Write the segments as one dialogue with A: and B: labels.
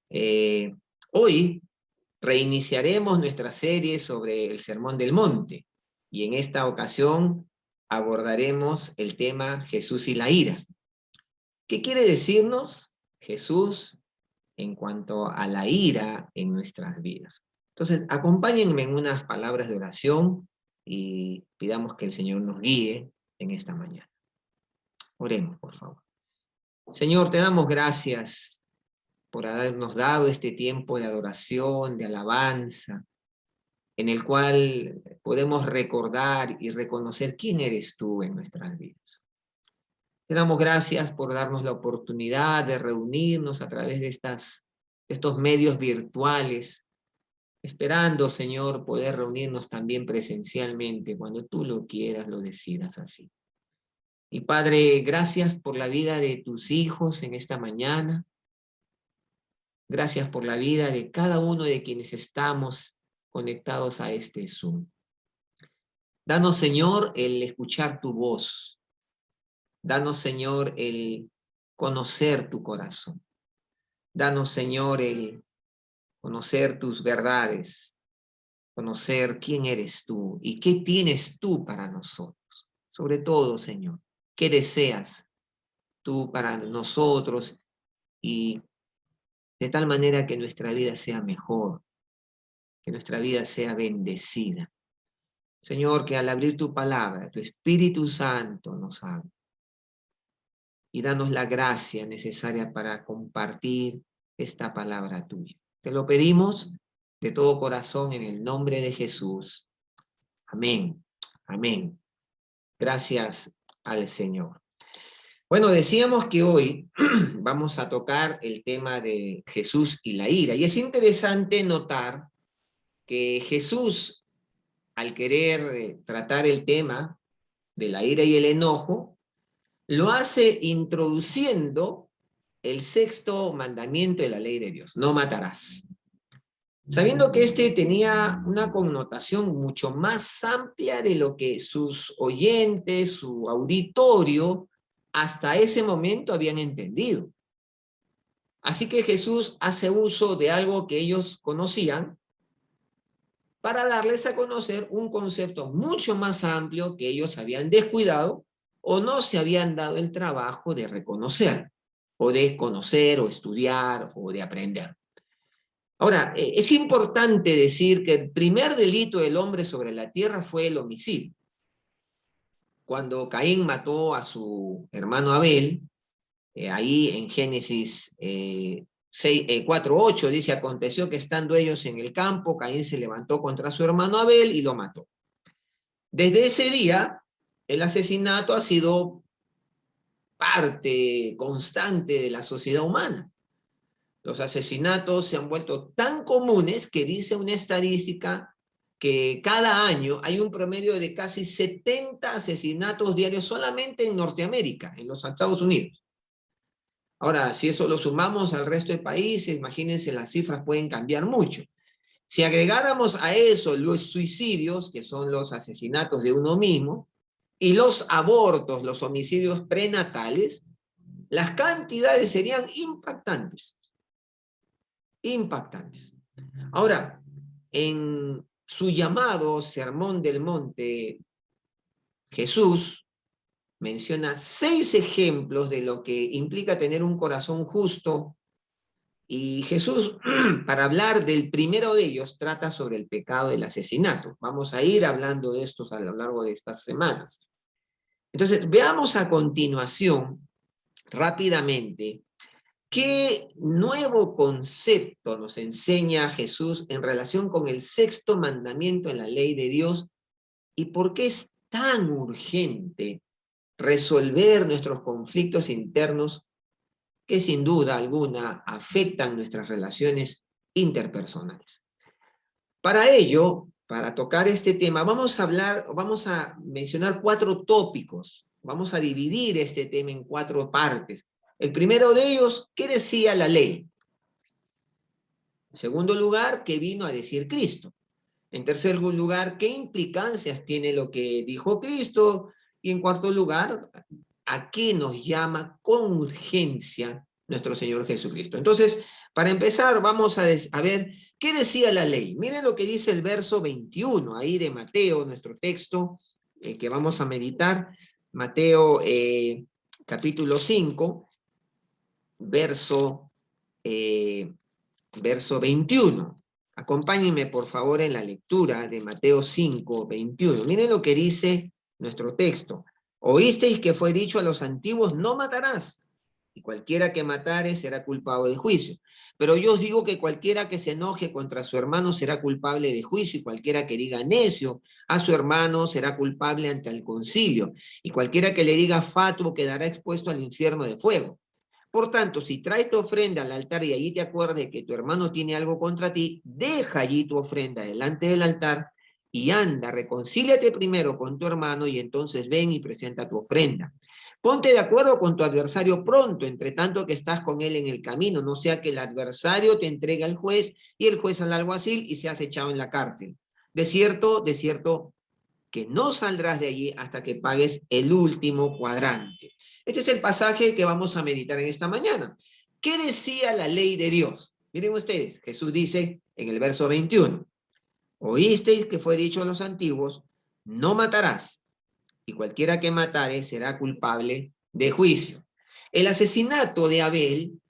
A: Eh, Hoy reiniciaremos nuestra serie sobre el Sermón del Monte y en esta ocasión abordaremos el tema Jesús y la ira. ¿Qué quiere decirnos Jesús en cuanto a la ira en nuestras vidas? Entonces, acompáñenme en unas palabras de oración y pidamos que el Señor nos guíe en esta mañana. Oremos, por favor. Señor, te damos gracias por habernos dado este tiempo de adoración, de alabanza, en el cual podemos recordar y reconocer quién eres tú en nuestras vidas. Te damos gracias por darnos la oportunidad de reunirnos a través de estos medios virtuales, esperando, Señor, poder reunirnos también presencialmente cuando tú lo quieras, lo decidas así. Y Padre, gracias por la vida de tus hijos en esta mañana. Gracias por la vida de cada uno de quienes estamos conectados a este Zoom. Danos, Señor, el escuchar tu voz. Danos, Señor, el conocer tu corazón. Danos, Señor, el conocer tus verdades, conocer quién eres tú y qué tienes tú para nosotros. Sobre todo, Señor, qué deseas tú para nosotros y de tal manera que nuestra vida sea mejor, que nuestra vida sea bendecida. Señor, que al abrir tu palabra, tu Espíritu Santo nos hable y danos la gracia necesaria para compartir esta palabra tuya. Te lo pedimos de todo corazón en el nombre de Jesús. Amén. Amén. Gracias al Señor. Bueno, decíamos que hoy vamos a tocar el tema de Jesús y la ira. Y es interesante notar que Jesús, al querer tratar el tema de la ira y el enojo, lo hace introduciendo el sexto mandamiento de la ley de Dios: no matarás. Sabiendo que este tenía una connotación mucho más amplia de lo que sus oyentes, su auditorio, hasta ese momento habían entendido. Así que Jesús hace uso de algo que ellos conocían para darles a conocer un concepto mucho más amplio que ellos habían descuidado o no se habían dado el trabajo de reconocer, o de conocer, o estudiar, o de aprender. Ahora, es importante decir que el primer delito del hombre sobre la tierra fue el homicidio. Cuando Caín mató a su hermano Abel, ahí en Génesis 4:8 dice: aconteció que estando ellos en el campo, Caín se levantó contra su hermano Abel y lo mató. Desde ese día, el asesinato ha sido parte constante de la sociedad humana. Los asesinatos se han vuelto tan comunes que dice una estadística que cada año hay un promedio de casi 70 asesinatos diarios solamente en Norteamérica, en los Estados Unidos. Ahora, si eso lo sumamos al resto de países, imagínense, las cifras pueden cambiar mucho. Si agregáramos a eso los suicidios, que son los asesinatos de uno mismo, y los abortos, los homicidios prenatales, las cantidades serían impactantes. Impactantes. Ahora, en su llamado Sermón del Monte, Jesús menciona 6 ejemplos de lo que implica tener un corazón justo, y Jesús, para hablar del primero de ellos, trata sobre el pecado del asesinato. Vamos a ir hablando de estos a lo largo de estas semanas. Entonces, veamos a continuación, rápidamente, ¿qué nuevo concepto nos enseña Jesús en relación con el sexto mandamiento en la ley de Dios y por qué es tan urgente resolver nuestros conflictos internos que sin duda alguna afectan nuestras relaciones interpersonales? Para ello, para tocar este tema, vamos a mencionar 4 tópicos. Vamos a dividir este tema en 4 partes. El primero de ellos, ¿qué decía la ley? En segundo lugar, ¿qué vino a decir Cristo? En tercer lugar, ¿qué implicancias tiene lo que dijo Cristo? Y en cuarto lugar, ¿a qué nos llama con urgencia nuestro Señor Jesucristo. Entonces, para empezar, vamos a ver qué decía la ley. Miren lo que dice el verso 21, ahí de Mateo, nuestro texto, que vamos a meditar. Mateo capítulo 5, verso, verso 21. Acompáñenme, por favor, en la lectura de Mateo 5, 21. Miren lo que dice nuestro texto. Oísteis que fue dicho a los antiguos, no matarás, y cualquiera que matare será culpado de juicio. Pero yo os digo que cualquiera que se enoje contra su hermano será culpable de juicio, y cualquiera que diga necio a su hermano será culpable ante el concilio, y cualquiera que le diga fatuo quedará expuesto al infierno de fuego. Por tanto, si traes tu ofrenda al altar y allí te acuerdes que tu hermano tiene algo contra ti, deja allí tu ofrenda delante del altar y anda, reconcíliate primero con tu hermano y entonces ven y presenta tu ofrenda. Ponte de acuerdo con tu adversario pronto, entre tanto que estás con él en el camino, no sea que el adversario te entregue al juez y el juez al alguacil y seas echado en la cárcel. De cierto, que no saldrás de allí hasta que pagues el último cuadrante. Este es el pasaje que vamos a meditar en esta mañana. ¿Qué decía la ley de Dios? Miren ustedes, Jesús dice en el verso 21, oísteis que fue dicho a los antiguos, no matarás, y cualquiera que matare será culpable de juicio. El asesinato de Abel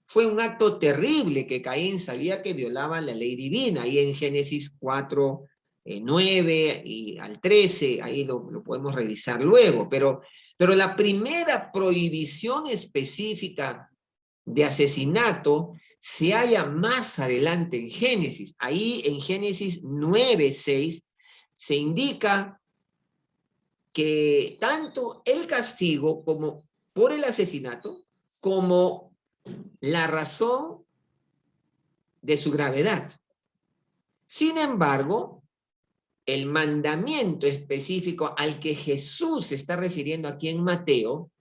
A: fue un acto terrible que Caín sabía que violaba la ley divina, y en Génesis 4, 9 y al 13, ahí lo podemos revisar luego, pero la primera prohibición específica de asesinato se halla más adelante en Génesis. Ahí en Génesis 9, 6 se indica que tanto el castigo como por el asesinato, como la razón de su gravedad. Sin embargo, el mandamiento específico al que Jesús se está refiriendo aquí en Mateo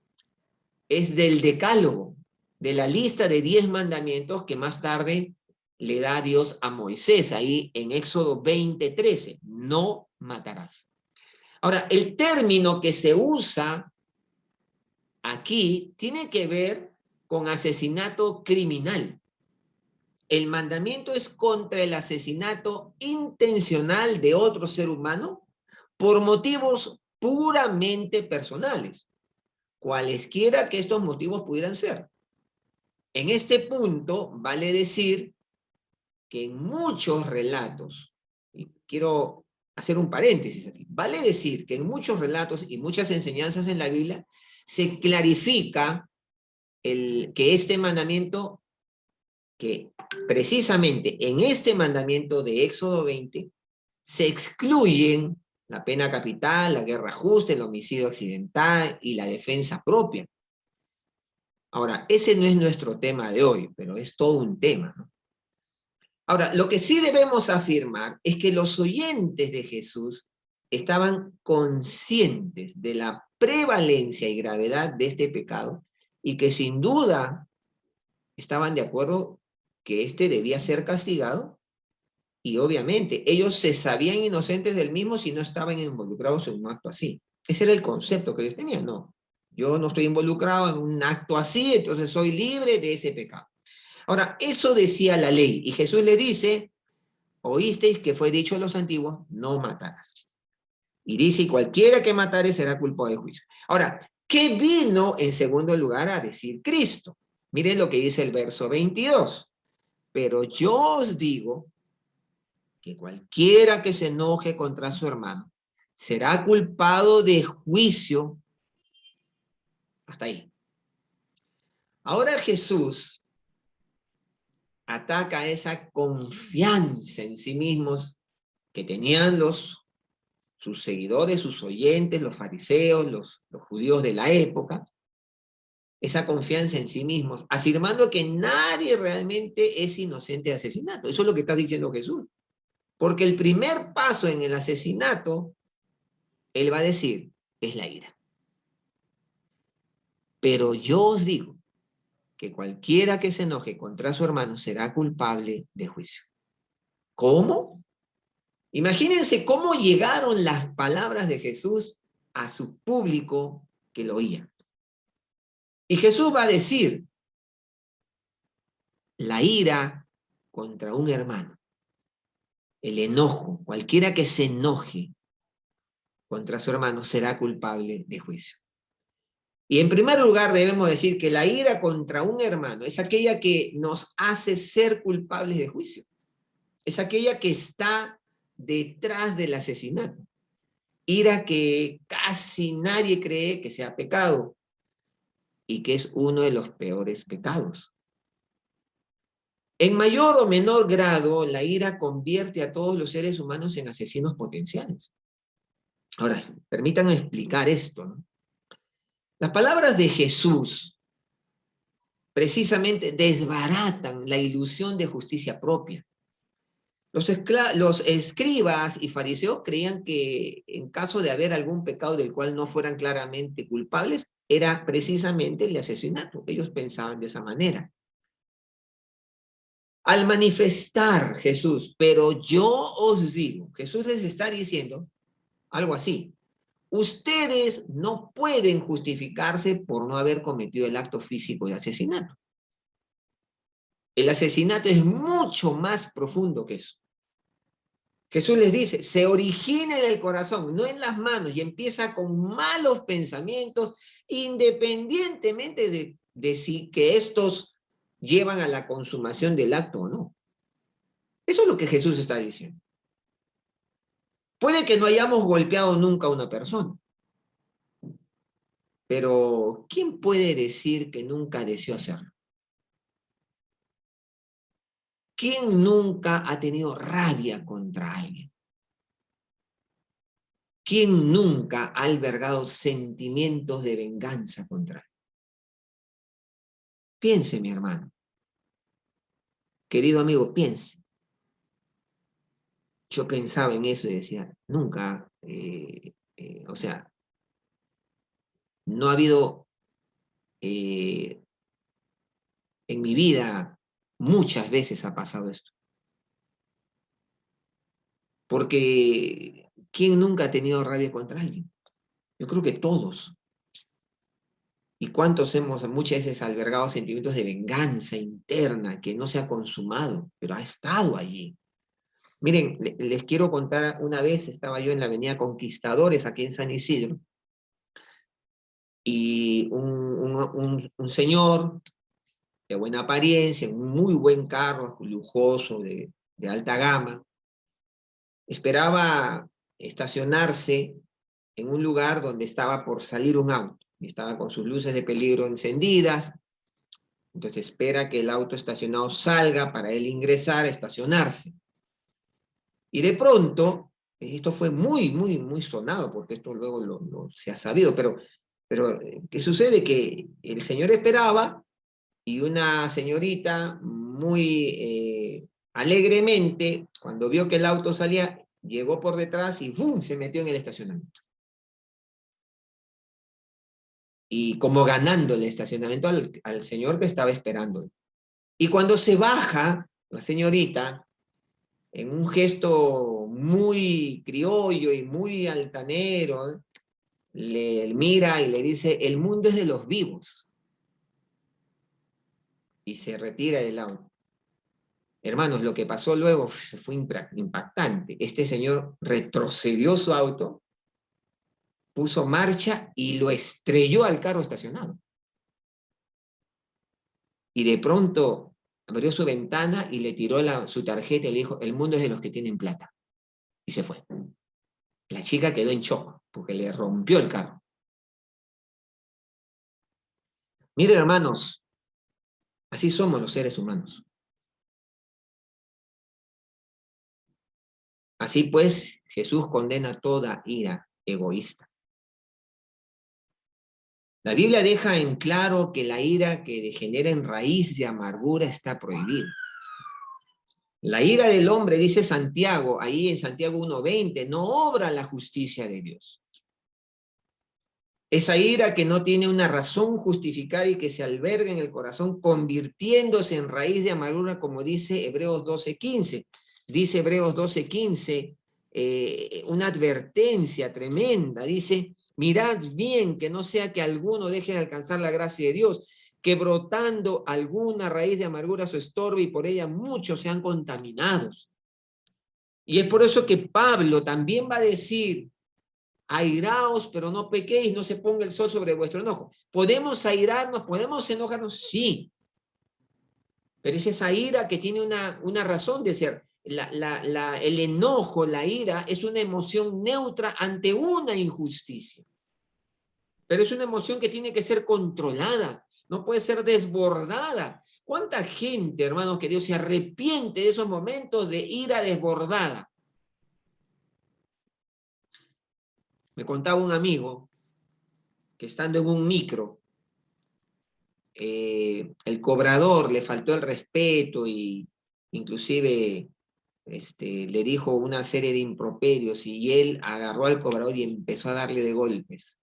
A: es del decálogo, de la lista de 10 mandamientos que más tarde le da Dios a Moisés, ahí en Éxodo 20:13, no matarás. Ahora, el término que se usa aquí tiene que ver con asesinato criminal. El mandamiento es contra el asesinato intencional de otro ser humano por motivos puramente personales, cualesquiera que estos motivos pudieran ser. En este punto vale decir que en muchos relatos, y quiero hacer un paréntesis aquí, vale decir que en muchos relatos y muchas enseñanzas en la Biblia se clarifica que este mandamiento, que precisamente en este mandamiento de Éxodo 20 se excluyen la pena capital, la guerra justa, el homicidio accidental y la defensa propia. Ahora, ese no es nuestro tema de hoy, pero es todo un tema, ¿no? Ahora, lo que sí debemos afirmar es que los oyentes de Jesús estaban conscientes de la prevalencia y gravedad de este pecado y que sin duda estaban de acuerdo que éste debía ser castigado, y obviamente ellos se sabían inocentes del mismo si no estaban involucrados en un acto así. Ese era el concepto que ellos tenían. No, yo no estoy involucrado en un acto así, entonces soy libre de ese pecado. Ahora, eso decía la ley, y Jesús le dice, oísteis que fue dicho a los antiguos, no matarás. Y dice, y cualquiera que matare será culpado de juicio. Ahora, ¿qué vino en segundo lugar a decir Cristo? Miren lo que dice el verso 22. Pero yo os digo que cualquiera que se enoje contra su hermano será culpado de juicio. Hasta ahí. Ahora Jesús ataca esa confianza en sí mismos que tenían sus seguidores, sus oyentes, los fariseos, los judíos de la época, esa confianza en sí mismos, afirmando que nadie realmente es inocente de asesinato. Eso es lo que está diciendo Jesús. Porque el primer paso en el asesinato, él va a decir, es la ira. Pero yo os digo que cualquiera que se enoje contra su hermano será culpable de juicio. ¿Cómo? Imagínense cómo llegaron las palabras de Jesús a su público que lo oía. Y Jesús va a decir, la ira contra un hermano, el enojo, cualquiera que se enoje contra su hermano será culpable de juicio. Y en primer lugar debemos decir que la ira contra un hermano es aquella que nos hace ser culpables de juicio. Es aquella que está detrás del asesinato. Ira que casi nadie cree que sea pecado y que es uno de los peores pecados. En mayor o menor grado, la ira convierte a todos los seres humanos en asesinos potenciales. Ahora, permítanme explicar esto, ¿no? Las palabras de Jesús precisamente desbaratan la ilusión de justicia propia. Los escribas y fariseos creían que en caso de haber algún pecado del cual no fueran claramente culpables, era precisamente el de asesinato. Ellos pensaban de esa manera. Al manifestar Jesús, pero yo os digo, Jesús les está diciendo algo así. Ustedes no pueden justificarse por no haber cometido el acto físico de asesinato. El asesinato es mucho más profundo que eso. Jesús les dice, se origina en el corazón, no en las manos, y empieza con malos pensamientos, independientemente de si que estos llevan a la consumación del acto o no. Eso es lo que Jesús está diciendo. Puede que no hayamos golpeado nunca a una persona, pero ¿quién puede decir que nunca deseó hacerlo? ¿Quién nunca ha tenido rabia contra alguien? ¿Quién nunca ha albergado sentimientos de venganza contra él? Piense, mi hermano. Querido amigo, piense. Yo pensaba en eso y decía, nunca, o sea, no ha habido en mi vida, muchas veces ha pasado esto. Porque, ¿quién nunca ha tenido rabia contra alguien? Yo creo que todos. ¿Y cuántos hemos muchas veces albergado sentimientos de venganza interna que no se ha consumado, pero ha estado allí? Miren, les quiero contar, una vez estaba yo en la avenida Conquistadores, aquí en San Isidro, y un señor de buena apariencia, un muy buen carro, lujoso, de alta gama, esperaba estacionarse en un lugar donde estaba por salir un auto, y estaba con sus luces de peligro encendidas. Entonces espera que el auto estacionado salga para él ingresar, estacionarse. Y de pronto, esto fue muy sonado, porque esto luego se ha sabido, pero ¿qué sucede? Que el señor esperaba y una señorita muy alegremente, cuando vio que el auto salía, llegó por detrás y ¡bum!, se metió en el estacionamiento. Y como ganando el estacionamiento al señor que estaba esperando. Y cuando se baja, la señorita, en un gesto muy criollo y muy altanero, le mira y le dice, el mundo es de los vivos. Y se retira del auto. Hermanos, lo que pasó luego fue impactante. Este señor retrocedió su auto, puso marcha y lo estrelló al carro estacionado. Y de pronto abrió su ventana y le tiró su tarjeta y le dijo, el mundo es de los que tienen plata. Y se fue. La chica quedó en shock porque le rompió el carro. Miren, hermanos, así somos los seres humanos. Así pues, Jesús condena toda ira egoísta. La Biblia deja en claro que la ira que degenera en raíz de amargura está prohibida. La ira del hombre, dice Santiago, ahí en Santiago 1:20, no obra la justicia de Dios. Esa ira que no tiene una razón justificada y que se alberga en el corazón, convirtiéndose en raíz de amargura, como dice Hebreos 12:15. Dice Hebreos 12:15, una advertencia tremenda. Dice, mirad bien que no sea que alguno deje de alcanzar la gracia de Dios, que brotando alguna raíz de amargura su estorbe y por ella muchos sean contaminados. Y es por eso que Pablo también va a decir, airaos, pero no pequéis, no se ponga el sol sobre vuestro enojo. ¿Podemos airarnos? ¿Podemos enojarnos? Sí. Pero es esa ira que tiene una razón de ser. El enojo, la ira, es una emoción neutra ante una injusticia. Pero es una emoción que tiene que ser controlada, no puede ser desbordada. ¿Cuánta gente, hermanos queridos, se arrepiente de esos momentos de ira desbordada? Me contaba un amigo que estando en un micro, el cobrador le faltó el respeto y inclusive le dijo una serie de improperios y él agarró al cobrador y empezó a darle de golpes.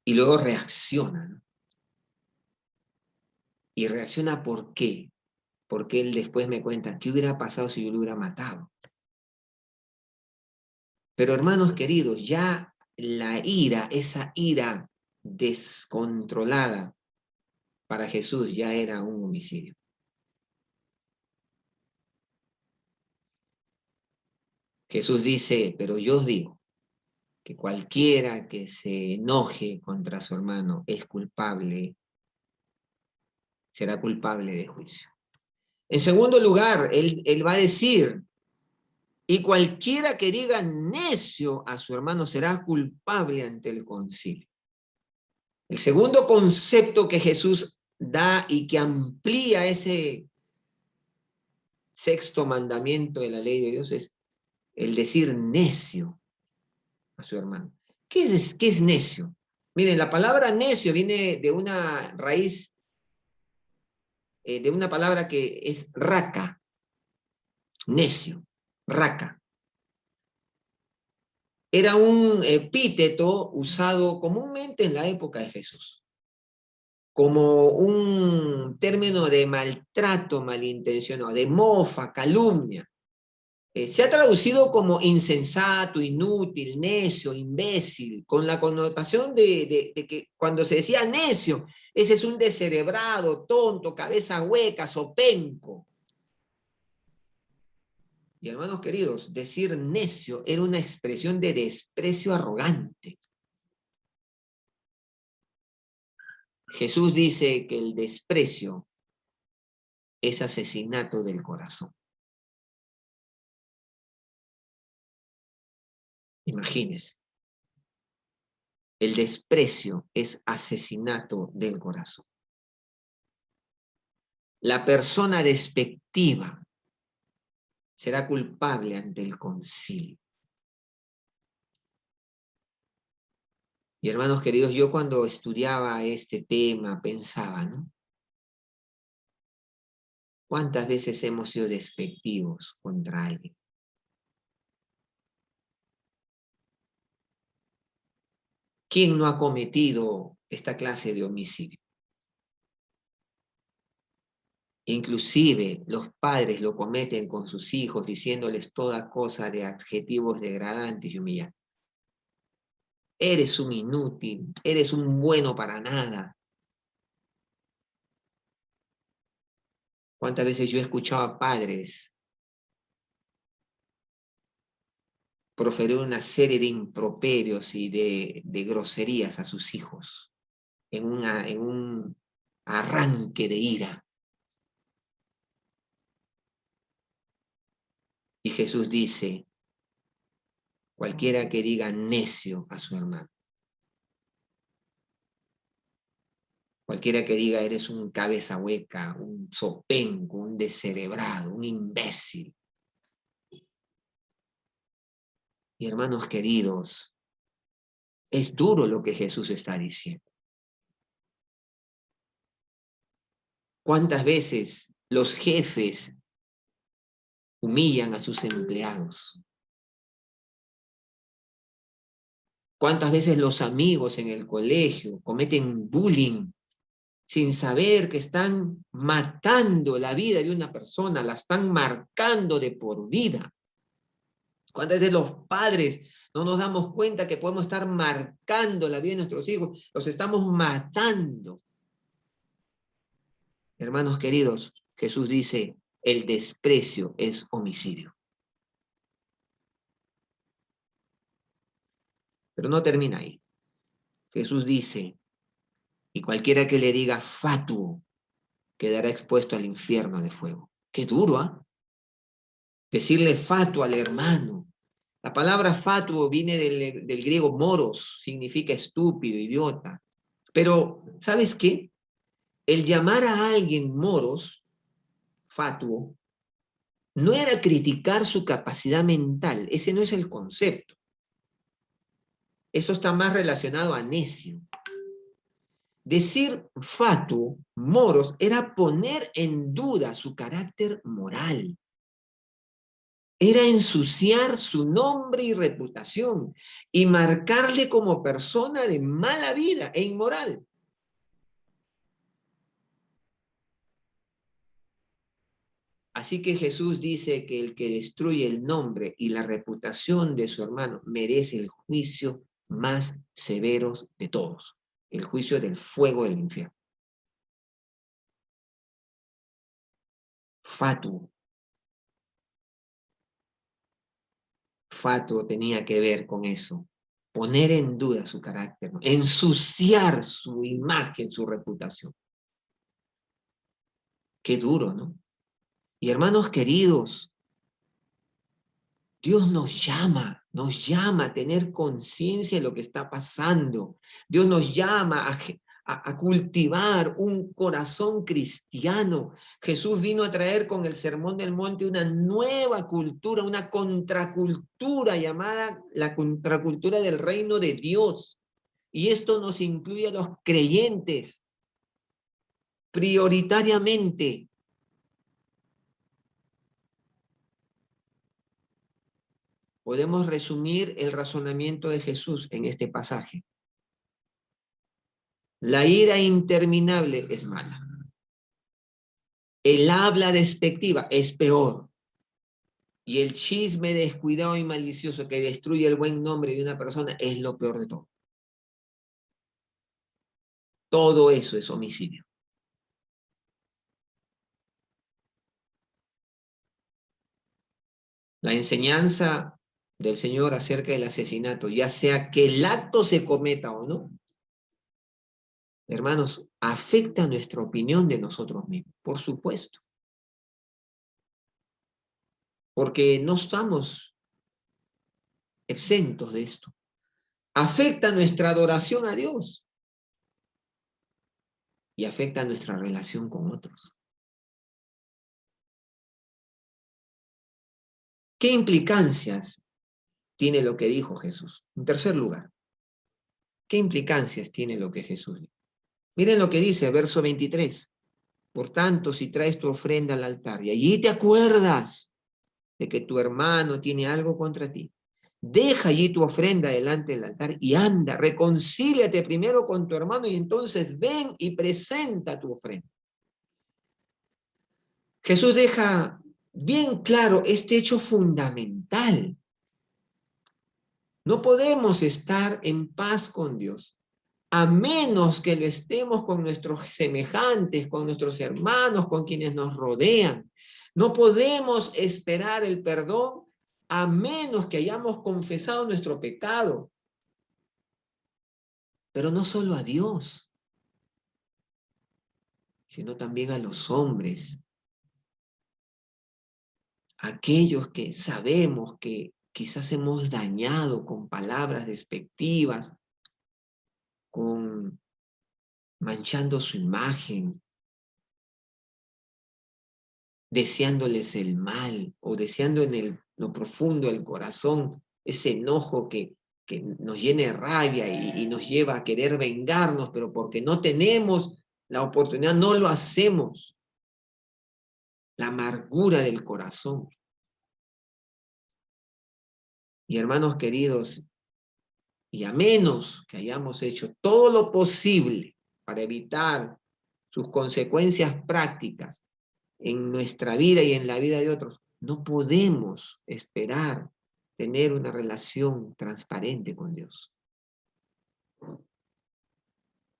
A: Y luego reacciona, ¿no? Y reacciona ¿por qué? Porque él después me cuenta, ¿qué hubiera pasado si yo lo hubiera matado? Pero hermanos queridos, ya la ira, esa ira descontrolada, para Jesús ya era un homicidio. Jesús dice, pero yo os digo que cualquiera que se enoje contra su hermano es culpable, será culpable de juicio. En segundo lugar, él va a decir, y cualquiera que diga necio a su hermano será culpable ante el concilio. El segundo concepto que Jesús da y que amplía ese sexto mandamiento de la ley de Dios es el decir necio a su hermano. ¿Qué es necio? Miren, la palabra necio viene de una raíz, de una palabra que es raca, necio, raca. Era un epíteto usado comúnmente en la época de Jesús, como un término de maltrato malintencionado, de mofa, calumnia. Se ha traducido como insensato, inútil, necio, imbécil, con la connotación de que cuando se decía necio, ese es un descerebrado, tonto, cabeza hueca, sopenco. Y hermanos queridos, decir necio era una expresión de desprecio arrogante. Jesús dice que el desprecio es asesinato del corazón. Imagínense. El desprecio es asesinato del corazón. La persona despectiva será culpable ante el concilio. Y hermanos queridos, yo cuando estudiaba este tema pensaba, ¿no? ¿Cuántas veces hemos sido despectivos contra alguien? ¿Quién no ha cometido esta clase de homicidio? Inclusive los padres lo cometen con sus hijos diciéndoles toda cosa de adjetivos degradantes y humillantes. Eres un inútil, eres un bueno para nada. ¿Cuántas veces yo he escuchado a padres proferir una serie de improperios y de groserías a sus hijos en un arranque de ira? Y Jesús dice, cualquiera que diga necio a su hermano, cualquiera que diga eres un cabeza hueca, un sopenco, un descerebrado, un imbécil. Y hermanos queridos, es duro lo que Jesús está diciendo. ¿Cuántas veces los jefes humillan a sus empleados? ¿Cuántas veces los amigos en el colegio cometen bullying sin saber que están matando la vida de una persona, la están marcando de por vida? ¿Cuántas veces los padres No nos damos cuenta que podemos estar marcando la vida de nuestros hijos, los estamos matando. Hermanos queridos, Jesús dice, el desprecio es homicidio. Pero no termina ahí. Jesús dice, y cualquiera que le diga fatuo, quedará expuesto al infierno de fuego. Qué duro, ¿ah? Decirle fatuo al hermano. La palabra fatuo viene del griego moros, significa estúpido, idiota. Pero, ¿sabes qué? El llamar a alguien moros, fatuo, no era criticar su capacidad mental, ese no es el concepto. Eso está más relacionado a necio. Decir fatuo, moros, era poner en duda su carácter moral. Era ensuciar su nombre y reputación y marcarle como persona de mala vida e inmoral. Así que Jesús dice que el que destruye el nombre y la reputación de su hermano merece el juicio más severo de todos, el juicio del fuego del infierno. Fatuo. Fatuo tenía que ver con eso, poner en duda su carácter, ¿no? Ensuciar su imagen, su reputación. Qué duro, ¿no? Y hermanos queridos, Dios nos llama a tener conciencia de lo que está pasando. Dios nos llama a cultivar un corazón cristiano. Jesús vino a traer con el Sermón del Monte una nueva cultura, una contracultura llamada la contracultura del reino de Dios. Y esto nos incluye a los creyentes prioritariamente. Podemos resumir el razonamiento de Jesús en este pasaje. La ira interminable es mala. El habla despectiva es peor. Y el chisme descuidado y malicioso que destruye el buen nombre de una persona es lo peor de todo. Todo eso es homicidio. La enseñanza del Señor acerca del asesinato, ya sea que el acto se cometa o no, hermanos, afecta nuestra opinión de nosotros mismos, por supuesto. Porque no estamos exentos de esto. Afecta nuestra adoración a Dios y afecta nuestra relación con otros. ¿Qué implicancias tiene lo que dijo Jesús? En tercer lugar, ¿qué implicancias tiene lo que Jesús dijo? Miren lo que dice, verso 23. Por tanto, si traes tu ofrenda al altar y allí te acuerdas de que tu hermano tiene algo contra ti, deja allí tu ofrenda delante del altar y anda, reconcíliate primero con tu hermano y entonces ven y presenta tu ofrenda. Jesús deja bien claro este hecho fundamental. No podemos estar en paz con Dios a menos que lo estemos con nuestros semejantes, con nuestros hermanos, con quienes nos rodean. No podemos esperar el perdón a menos que hayamos confesado nuestro pecado. Pero no solo a Dios, sino también a los hombres, aquellos que sabemos que quizás hemos dañado con palabras despectivas, con manchando su imagen, deseándoles el mal o deseando en lo profundo del corazón ese enojo que nos llena de rabia y nos lleva a querer vengarnos, pero porque no tenemos la oportunidad, no lo hacemos. La amargura del corazón. Y hermanos queridos, y a menos que hayamos hecho todo lo posible para evitar sus consecuencias prácticas en nuestra vida y en la vida de otros, no podemos esperar tener una relación transparente con Dios.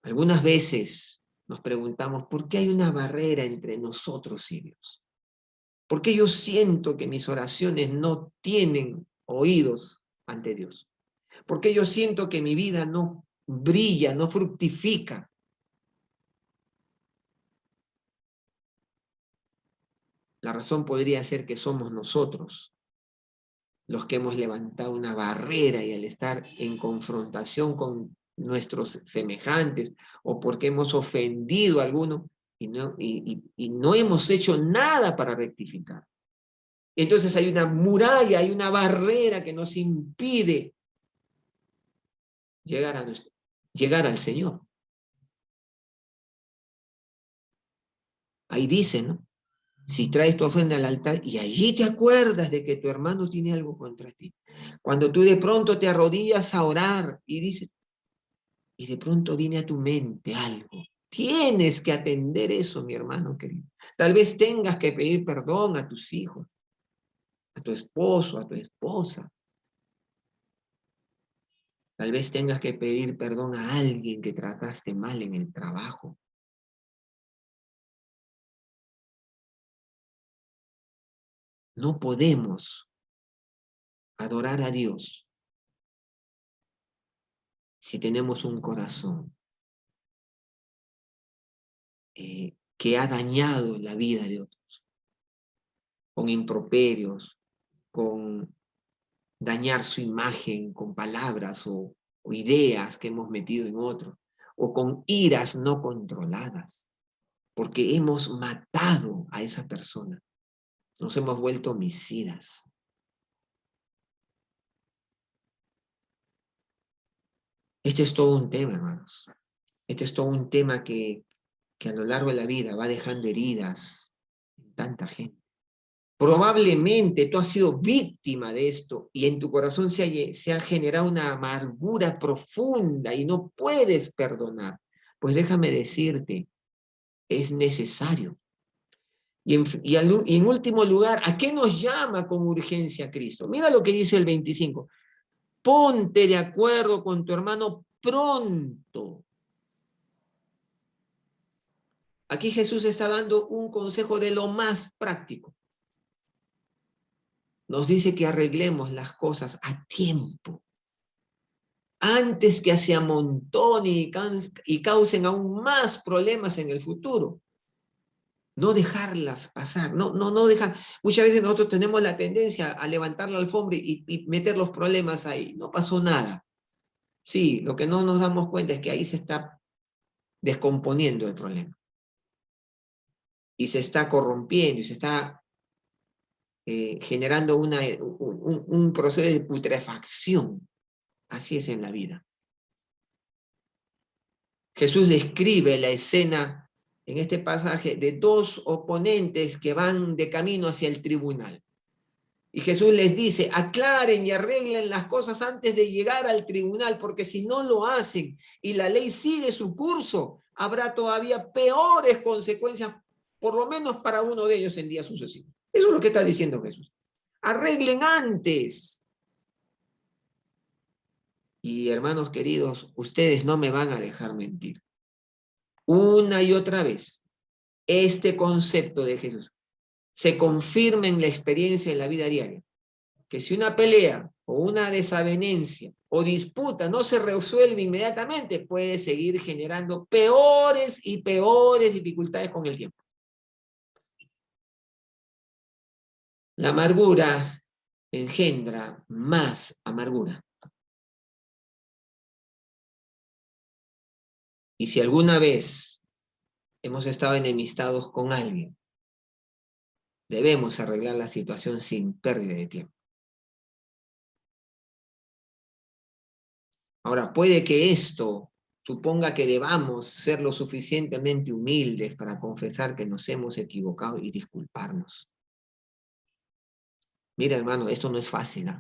A: Algunas veces nos preguntamos, ¿por qué hay una barrera entre nosotros y Dios? ¿Por qué yo siento que mis oraciones no tienen oídos ante Dios? ¿Por qué yo siento que mi vida no brilla, no fructifica? La razón podría ser que somos nosotros los que hemos levantado una barrera y al estar en confrontación con nuestros semejantes o porque hemos ofendido a alguno y no hemos hecho nada para rectificar. Entonces hay una muralla, hay una barrera que nos impide llegar al Señor. Ahí dice, ¿no? Si traes tu ofrenda al altar y allí te acuerdas de que tu hermano tiene algo contra ti. Cuando tú de pronto te arrodillas a orar y dices, y de pronto viene a tu mente algo. Tienes que atender eso, mi hermano querido. Tal vez tengas que pedir perdón a tus hijos, a tu esposo, a tu esposa. Tal vez tengas que pedir perdón a alguien que trataste mal en el trabajo. No podemos adorar a Dios si tenemos un corazón que ha dañado la vida de otros, con improperios, con dañar su imagen, con palabras o ideas que hemos metido en otros, o con iras no controladas, porque hemos matado a esa persona, nos hemos vuelto homicidas. Este es todo un tema, hermanos. Este es todo un tema que a lo largo de la vida va dejando heridas en tanta gente. Probablemente tú has sido víctima de esto y en tu corazón se ha generado una amargura profunda y no puedes perdonar. Pues déjame decirte, es necesario. Y en último lugar, ¿a qué nos llama con urgencia Cristo? Mira lo que dice el 25. Ponte de acuerdo con tu hermano pronto. Aquí Jesús está dando un consejo de lo más práctico. Nos dice que arreglemos las cosas a tiempo, antes que se amontonen y causen aún más problemas en el futuro. No dejarlas pasar, no dejar. Muchas veces nosotros tenemos la tendencia a levantar la alfombra y meter los problemas ahí. No pasó nada. Sí, lo que no nos damos cuenta es que ahí se está descomponiendo el problema. Y se está corrompiendo y se está generando un proceso de putrefacción. Así es en la vida. Jesús describe la escena en este pasaje de dos oponentes que van de camino hacia el tribunal. Y Jesús les dice, aclaren y arreglen las cosas antes de llegar al tribunal, porque si no lo hacen y la ley sigue su curso, habrá todavía peores consecuencias, por lo menos para uno de ellos en días sucesivos. Eso es lo que está diciendo Jesús. Arreglen antes. Y hermanos queridos, ustedes no me van a dejar mentir. Una y otra vez, este concepto de Jesús se confirma en la experiencia en la vida diaria. Que si una pelea o una desavenencia o disputa no se resuelve inmediatamente, puede seguir generando peores y peores dificultades con el tiempo. La amargura engendra más amargura. Y si alguna vez hemos estado enemistados con alguien, debemos arreglar la situación sin pérdida de tiempo. Ahora, puede que esto suponga que debamos ser lo suficientemente humildes para confesar que nos hemos equivocado y disculparnos. Mira, hermano, esto no es fácil, ¿eh?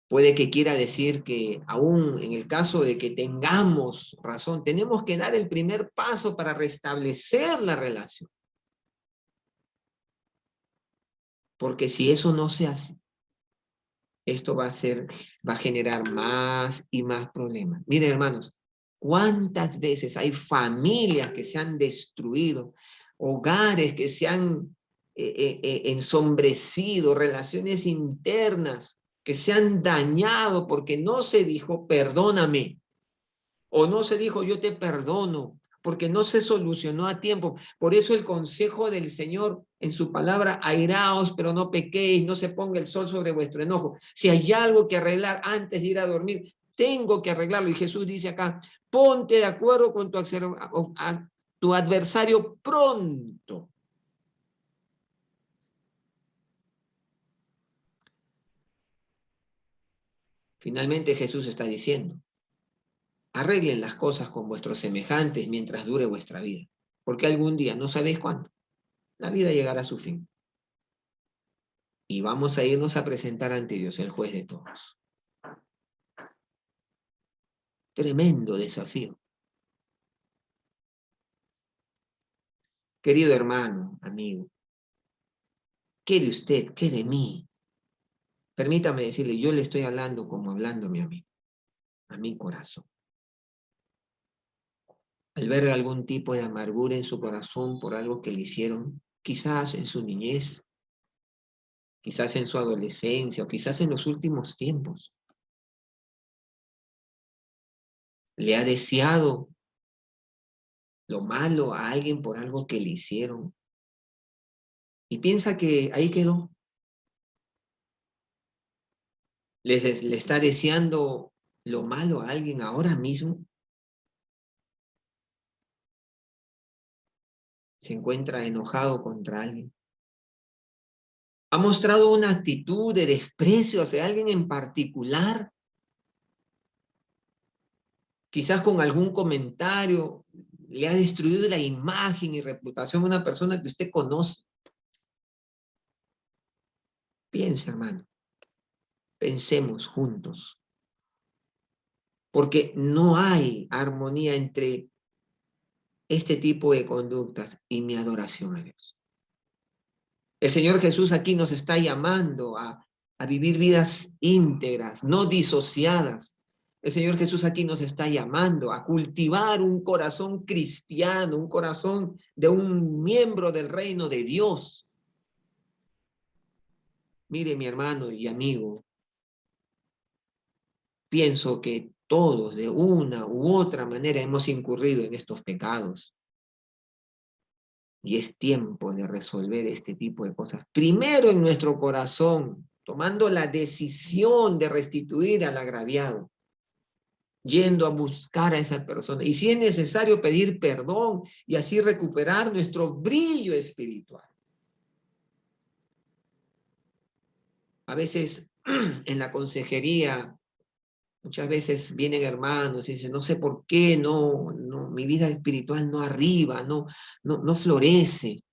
A: Puede que quiera decir que aún en el caso de que tengamos razón, tenemos que dar el primer paso para restablecer la relación. Porque si eso no se hace, esto va a generar más y más problemas. Miren, hermanos, ¿cuántas veces hay familias que se han destruido, hogares que se han ensombrecido, relaciones internas que se han dañado porque no se dijo perdóname, o no se dijo yo te perdono, porque no se solucionó a tiempo? Por eso el consejo del Señor en su palabra: airaos, pero no pequéis, no se ponga el sol sobre vuestro enojo. Si hay algo que arreglar antes de ir a dormir, tengo que arreglarlo. Y Jesús dice acá: ponte de acuerdo con tu adversario pronto. Finalmente Jesús está diciendo: arreglen las cosas con vuestros semejantes mientras dure vuestra vida, porque algún día, no sabéis cuándo, la vida llegará a su fin. Y vamos a irnos a presentar ante Dios, el juez de todos. Tremendo desafío. Querido hermano, amigo, ¿qué de usted? ¿Qué de mí? Permítame decirle, yo le estoy hablando como hablándome a mí, a mi corazón. Alberga algún tipo de amargura en su corazón por algo que le hicieron, quizás en su niñez, quizás en su adolescencia o quizás en los últimos tiempos. Le ha deseado lo malo a alguien por algo que le hicieron y piensa que ahí quedó. Le está deseando lo malo a alguien ahora mismo. Se encuentra enojado contra alguien. Ha mostrado una actitud de desprecio hacia alguien en particular, quizás con algún comentario le ha destruido la imagen y reputación a una persona que usted conoce. Piense, hermano, pensemos juntos, porque no hay armonía entre este tipo de conductas y mi adoración a Dios. El Señor Jesús aquí nos está llamando a vivir vidas íntegras, no disociadas. El Señor Jesús aquí nos está llamando a cultivar un corazón cristiano, un corazón de un miembro del reino de Dios. Mire, mi hermano y amigo, pienso que todos de una u otra manera hemos incurrido en estos pecados. Y es tiempo de resolver este tipo de cosas. Primero en nuestro corazón, tomando la decisión de restituir al agraviado, yendo a buscar a esa persona. Y si es necesario, pedir perdón y así recuperar nuestro brillo espiritual. A veces en la consejería, muchas veces vienen hermanos y dicen: no sé por qué, mi vida espiritual no arriba, no florece.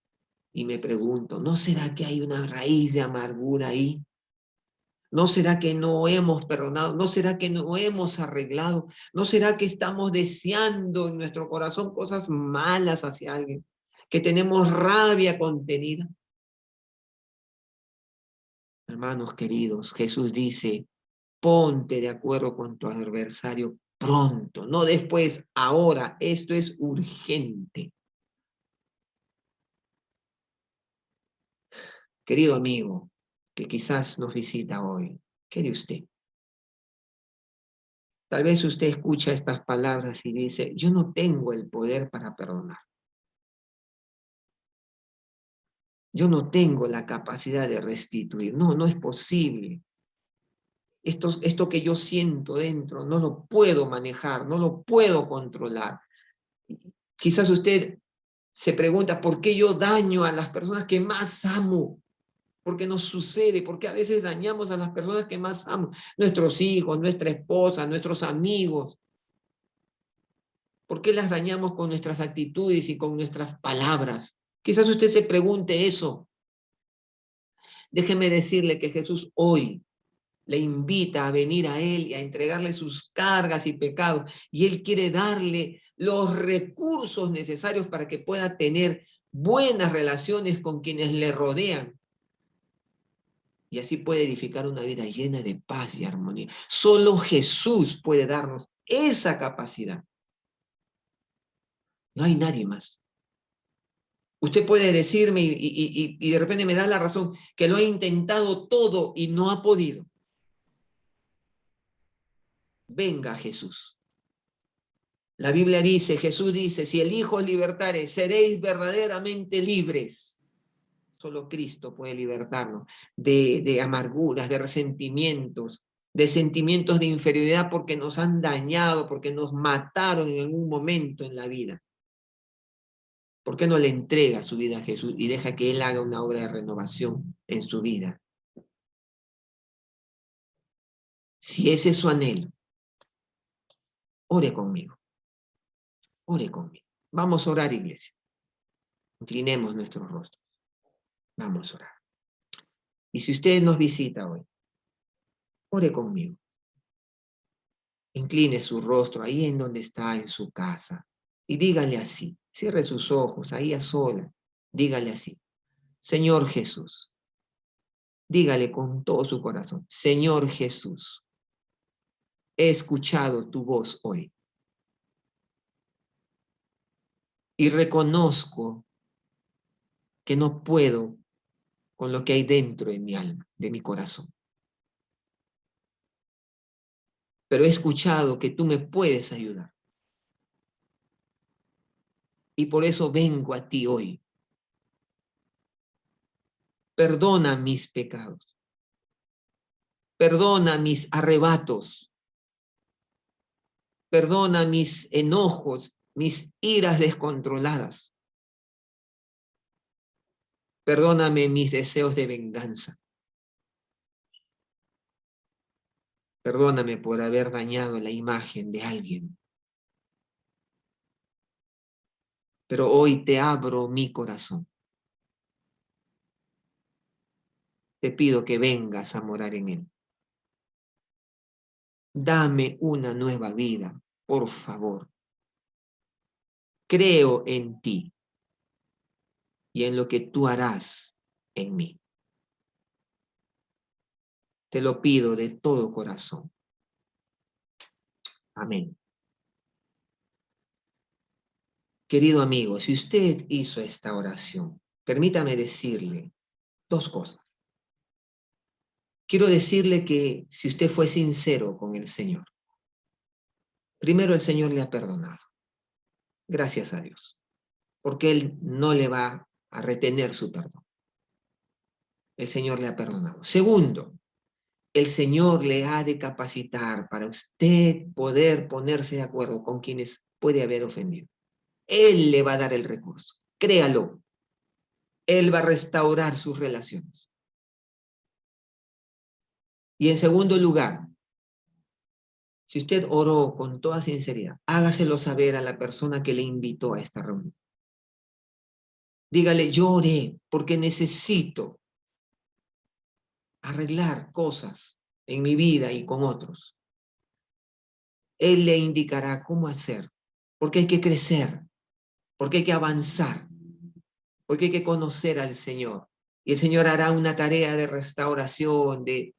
A: Y me pregunto, ¿no será que hay una raíz de amargura ahí? ¿No será que no hemos perdonado? ¿No será que no hemos arreglado? ¿No será que estamos deseando en nuestro corazón cosas malas hacia alguien? ¿Que tenemos rabia contenida? Hermanos queridos, Jesús dice: ponte de acuerdo con tu adversario pronto, no después, ahora. Esto es urgente. Querido amigo, que quizás nos visita hoy, ¿qué de usted? Tal vez usted escucha estas palabras y dice: yo no tengo el poder para perdonar. Yo no tengo la capacidad de restituir. No, no es posible. Esto que yo siento dentro no lo puedo manejar, no lo puedo controlar. Quizás usted se pregunta: ¿por qué yo daño a las personas que más amo? ¿Por qué nos sucede? ¿Por qué a veces dañamos a las personas que más amo? Nuestros hijos, nuestra esposa, nuestros amigos. ¿Por qué las dañamos con nuestras actitudes y con nuestras palabras? Quizás usted se pregunte eso. Déjeme decirle que Jesús hoy le invita a venir a Él y a entregarle sus cargas y pecados. Y Él quiere darle los recursos necesarios para que pueda tener buenas relaciones con quienes le rodean. Y así puede edificar una vida llena de paz y armonía. Solo Jesús puede darnos esa capacidad. No hay nadie más. Usted puede decirme y de repente me da la razón que lo ha intentado todo y no ha podido. Venga Jesús. La Biblia dice, Jesús dice, si el Hijo os libertare, seréis verdaderamente libres. Solo Cristo puede libertarnos de amarguras, de resentimientos, de sentimientos de inferioridad porque nos han dañado, porque nos mataron en algún momento en la vida. ¿Por qué no le entrega su vida a Jesús y deja que Él haga una obra de renovación en su vida? Si ese es su anhelo, ore conmigo, ore conmigo. Vamos a orar, iglesia. Inclinemos nuestros rostros. Vamos a orar. Y si usted nos visita hoy, ore conmigo. Incline su rostro ahí en donde está, en su casa. Y dígale así, cierre sus ojos, ahí a sola. Dígale así, Señor Jesús. Dígale con todo su corazón, Señor Jesús, he escuchado tu voz hoy. Y reconozco que no puedo con lo que hay dentro de mi alma, de mi corazón. Pero he escuchado que tú me puedes ayudar. Y por eso vengo a ti hoy. Perdona mis pecados. Perdona mis arrebatos. Perdona mis enojos, mis iras descontroladas. Perdóname mis deseos de venganza. Perdóname por haber dañado la imagen de alguien. Pero hoy te abro mi corazón. Te pido que vengas a morar en él. Dame una nueva vida, por favor. Creo en ti y en lo que tú harás en mí. Te lo pido de todo corazón. Amén. Querido amigo, si usted hizo esta oración, permítame decirle dos cosas. Quiero decirle que si usted fue sincero con el Señor, primero el Señor le ha perdonado. Gracias a Dios. Porque Él no le va a retener su perdón. El Señor le ha perdonado. Segundo, el Señor le ha de capacitar para usted poder ponerse de acuerdo con quienes puede haber ofendido. Él le va a dar el recurso. Créalo. Él va a restaurar sus relaciones. Y en segundo lugar, si usted oró con toda sinceridad, hágaselo saber a la persona que le invitó a esta reunión. Dígale, yo oré porque necesito arreglar cosas en mi vida y con otros. Él le indicará cómo hacer, porque hay que crecer, porque hay que avanzar, porque hay que conocer al Señor. Y el Señor hará una tarea de restauración, de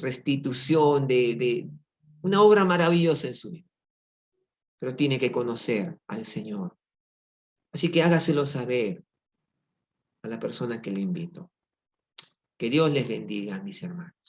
A: restitución, de una obra maravillosa en su vida. Pero tiene que conocer al Señor. Así que hágaselo saber a la persona que le invito. Que Dios les bendiga, mis hermanos.